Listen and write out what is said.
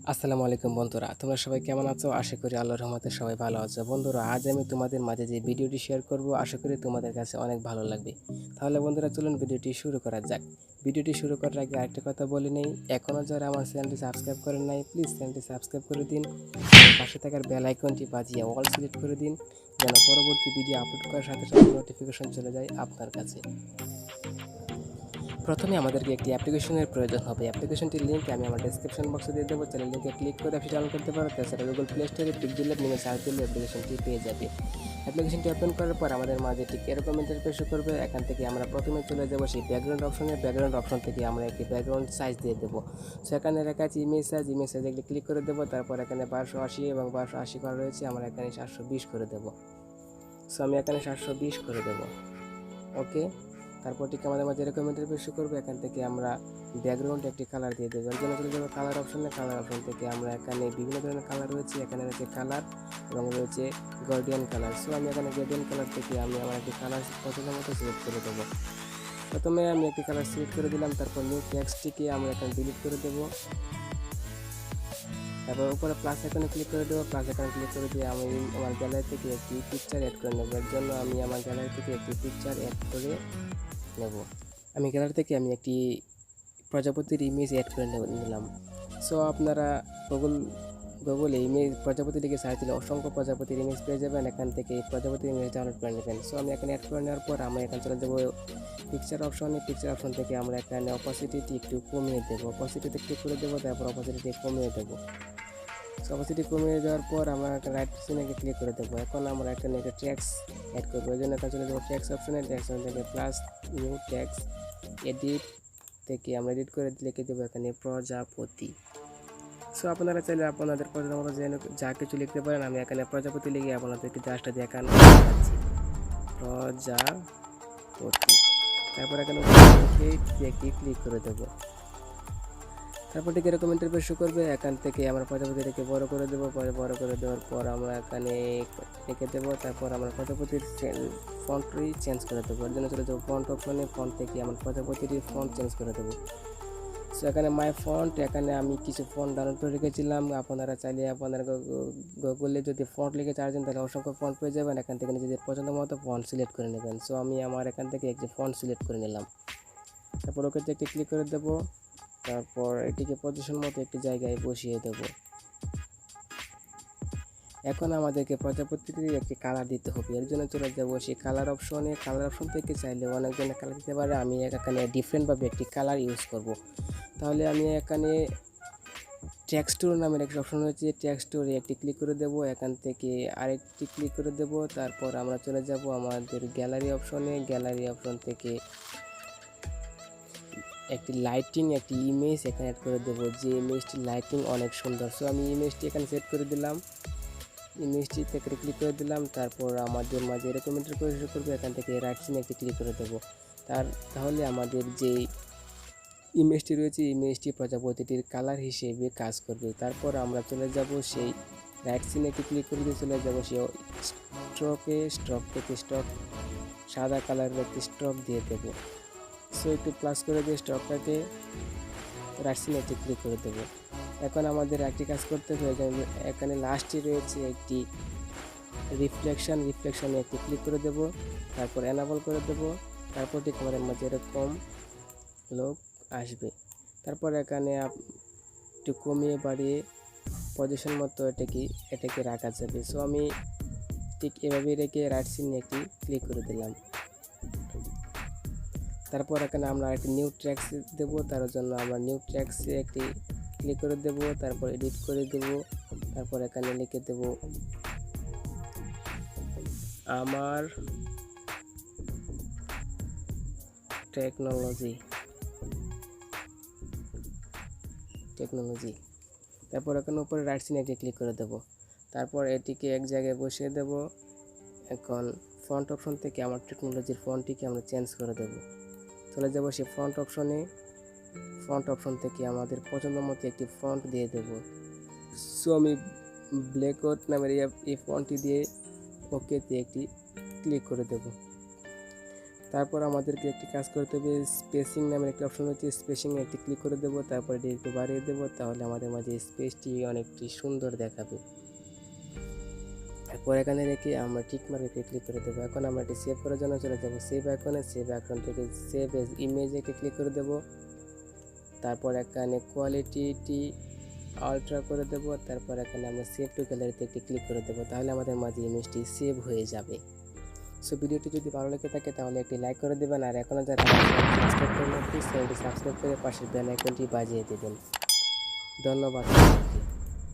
আসসালামু আলাইকুম বন্ধুরা, তোমরা সবাই কেমন আছো? আশা করি আল্লাহর রহমতে সবাই ভালো আছো। বন্ধুরা, আজ আমি তোমাদের মাঝে যে ভিডিওটি শেয়ার করব, আশা করি তোমাদের কাছে অনেক ভালো লাগবে। তাহলে বন্ধুরা, চলুন ভিডিওটি শুরু করা যাক। ভিডিওটি শুরু করার আগে আরেকটা কথা বলে নেই, এখনও যারা আমার চ্যানেলটি সাবস্ক্রাইব করেন নাই, প্লিজ চ্যানেলটি সাবস্ক্রাইব করে দিন এবং পাশে থাকার বেল আইকনটি বাজিয়ে অল সিলেক্ট করে দিন, যেন পরবর্তী ভিডিও আপলোড করার সাথে সাথে নোটিফিকেশন চলে যায় আপনার কাছে। প্রথমে আমাদেরকে একটি অ্যাপ্লিকেশনের প্রয়োজন হবে। অ্যাপ্লিকেশনটির লিঙ্ক আমি আমার ডেসক্রিপশন বক্সে দিয়ে দেবো, চ্যানেল লিঙ্কে ক্লিক করে আপনি ডাউনলোড করতে পারো। তাছাড়া গুগল প্লে স্টোরে পিক্সেলের নিয়ে সার্চ দিলে অ্যাপ্লিকেশনটি পেয়ে যাবে। অ্যাপ্লিকেশনটি ওপেন করার পর আমাদের মাঝে ঠিক এরকম ইন্টারফেস করবে। এখান থেকে আমরা প্রথমে চলে যাবো সেই ব্যাকগ্রাউন্ড অপশনে। ব্যাকগ্রাউন্ড অপশন থেকে আমরা একটি ব্যাকগ্রাউন্ড সাইজ দিয়ে দেবো। সো এখানে রেখা আছে ইমেজ সাইজ একটি ক্লিক করে দেবো। তারপর এখানে 1280 এবং 1280 করা রয়েছে, আমরা এখানে 720 করে দেবো। সো আমি এখানে 720 করে দেবো। ওকে, তারপর ঠিক আমাদের মাঝে এরকম ইন্টারফেস করবে। এখান থেকে আমরা ব্যাকগ্রাউন্ড একটি কালার দিয়ে দেবো। এর জন্য চলে যাবো কালার অপশনে। কালার অপশন থেকে আমরা এখানে বিভিন্ন ধরনের কালার রয়েছে, এখানে রয়েছে কালার এবং রয়েছে গার্ডিয়ান কালার। সো আমি এখানে গার্ডিয়ান কালার থেকে আমি আমার একটি কালার পছন্দ মতো সিলেক্ট করে দেবো। প্রথমে আমি একটি কালার সিলেক্ট করে দিলাম, তারপর নিউ টেক্সটটিকে আমরা এখানে ডিলিট করে দেবো। তারপর উপরে প্লাস আইকনে ক্লিক করে দেবো। প্লাস আইকনে ক্লিক করে দিয়ে আমি আমার গ্যালারি থেকে একটি পিকচার অ্যাড করে নেবো। এর জন্য আমি আমার গ্যালারি থেকে একটি পিকচার অ্যাড করে নেব। আমি গ্যালারি থেকে আমি একটি প্রজাপতির ইমেজ অ্যাড করে নিলাম। সো আপনারা গুগলে ইমেজ প্রজাপতি লিখে সার্চ দিলে অসংখ্য প্রজাপতির ইমেজ পেয়ে যাবেন। এখান থেকে এই প্রজাপতির ইমেজ ডাউনলোড করে নেবেন। সো আমি এখানে অ্যাড করে নেওয়ার পর আমরা এখানে চলে যাবো পিকচার অপশনে। পিকচার অপশন থেকে আমরা এখানে অপাসিটিটি একটু কমিয়ে দেবো। অপাসিটিতে ক্লিক করে দেবো, তারপর অপাসিটিটি কমিয়ে দেবো। অপাসিটি কমিয়ে দেওয়ার পর আমরা একটা রাইট সিনে ক্লিক করে দেবো। এখন আমরা এখানে একটা ট্যাক্স অ্যাড করবো। এই জন্য এখানে চলে যাবো ট্যাক্স অপশনে। ট্যাক্স অপশন থেকে প্লাস নিউ ট্যাক্স এডিট থেকে আমরা এডিট করে লিখে দেবো এখানে প্রজাপতি। সো আপনারা চাইলে আপনাদের পছন্দ মতো যা কিছু লিখতে পারেন। আমি এখানে প্রজাপতি লিখে আপনাদেরকে জাস্ট দেখানো যাচ্ছি, প্রজাপতি। তারপর এখানে একটি ক্লিক করে দেবো। তারপর ঠিক এরকম ইন্টারফেস শো করবে। এখান থেকে আমরা প্রজাপতিটাকে বড় করে দেবো। পরে বড় করে দেওয়ার পর আমরা এখানে রেখে দেবো। তারপর আমরা প্রজাপতির ফন্টটি চেঞ্জ করে দেবো। এর জন্য চলে যাবো ফন্ট অপশনে। ফন্ট থেকে আমরা প্রজাপতির ফন্ট চেঞ্জ করে দেবো। সো এখানে মাই ফন্ট, এখানে আমি কিছু ফন্ট ডাউনলোড করে রেখেছিলাম। আপনারা চাইলে আপনারা গুগলে যদি ফন্ট লিখে চার্জ দেন তাহলে অসংখ্য ফন্ট পেয়ে যাবেন। এখান থেকে নিজেদের পছন্দ মতো ফন্ট সিলেক্ট করে নেবেন। সো আমি আমার এখান থেকে একটি ফন্ট সিলেক্ট করে নিলাম। তারপর ওকে একটি ক্লিক করে দেবো। তারপর এটিকে পজিশন মতো একটি জায়গায় বসিয়ে দেব। এখন আমাদেরকে প্রজাপতির একটি কালার দিতে হবে। এর জন্য চলে যাবো সেই কালার অপশনে। কালার অপশন থেকে চাইলে অনেকজনের কালার দিতে পারে, আমি এখানে ডিফারেন্টভাবে একটি কালার ইউজ করব। তাহলে আমি এখানে টেক্সচার নামের একটি অপশন রয়েছে, টেক্সচারে একটি ক্লিক করে দেব। এখান থেকে আরেকটি ক্লিক করে দেব। তারপর আমরা চলে যাব আমাদের গ্যালারি অপশনে। গ্যালারি অপশন থেকে একটি লাইটিং একটি ইমেজ এখানে অ্যাড করে দেবো, যে ইমেজটি লাইটিং অনেক সুন্দর। সো আমি ইমেজটি এখানে সেট করে দিলাম। ইমেজটি থেকে ক্লিক করে দিলাম। তারপর আমাদের মাঝে এরকম ইন্টারফেস করবে। এখান থেকে রাইট সিনে একটি ক্লিক করে দেবো। তাহলে আমাদের যে ইমেজটি রয়েছে, ইমেজটি প্রজাপতিটির কালার হিসেবে কাজ করবে। তারপর আমরা চলে যাব সেই রাইট সিনে একটি ক্লিক করে দিয়ে চলে যাব সেই স্ট্রক থেকে সাদা কালারের একটি স্ট্রক দিয়ে দেবো। সো একটু প্লাস করে দিয়ে স্টকটাকে রাইট সিনে একটি ক্লিক করে দেবো। এখন আমাদের একটি কাজ করতে হবে। এখানে লাস্টে রয়েছে একটি রিফ্লেকশনে একটি ক্লিক করে দেব। তারপর এনাবল করে দেব। তারপর ঠিক আমাদের মাঝে এরকম লোক আসবে। তারপর এখানে একটু কমিয়ে বাড়িয়ে পজিশন মতো এটাকে রাখা যাবে। সো আমি ঠিক এভাবে রেখে রাইট সিনে একটি ক্লিক করে দিলাম। তারপর এখানে আমরা একটি নিউ ট্র্যাক্স দেবো। তার জন্য আমরা নিউ ট্র্যাক্সে একটি ক্লিক করে দেব। তারপর এডিট করে দেব। তারপর এখানে লিখে দেব আমার টেকনোলজি। তারপর এখানে উপরে রাইট সিনে একটি ক্লিক করে দেব। তারপর এটিকে এক জায়গায় বসিয়ে দেব। এখন ফন্ট অপশন থেকে আমার টেকনোলজির ফন্টটিকে আমরা চেঞ্জ করে দেব। চলে যাব সেই ফন্ট অপশনে। ফন্ট অপশন থেকে আমাদের পছন্দ মতো একটি ফন্ট দিয়ে দেব। সো আমি ব্ল্যাকআউট নামের এই ফন্টটি দিয়ে ওকেতে একটি ক্লিক করে দেব। তারপর আমাদেরকে একটি কাজ করতে হবে, স্পেসিং নামের একটি অপশন হচ্ছে, স্পেসিং একটি ক্লিক করে দেবো, তারপর এটি একটু বাড়িয়ে দেবো, তাহলে আমাদের মাঝে স্পেসটি অনেকটি সুন্দর দেখাবে। এরপর এখানে রেখে আমরা টিক মার্কে ক্লিক করে দেবো। এখন আমরা এটি সেভ করার জন্য চলে যাবো সেভ আইকনে, সেভ আইকন থেকে সেভ এজ ইমেজে ক্লিক করে দেবো। তারপর এখানে কোয়ালিটিটি আলট্রা করে দেবো, তারপর এখানে আমরা সেভ টু গ্যালারিতে একটি ক্লিক করে দেবো, তাহলে আমাদের মাঝে ইমেজটি সেভ হয়ে যাবে। সো ভিডিওটি যদি ভালো লেগে থাকে তাহলে একটি লাইক করে দেবেন, আর এখনও যারা সাবস্ক্রাইব করেন প্লিজ চ্যানেলটি সাবস্ক্রাইব করে পাশের বেল আইকনটি বাজিয়ে দেবেন। ধন্যবাদ।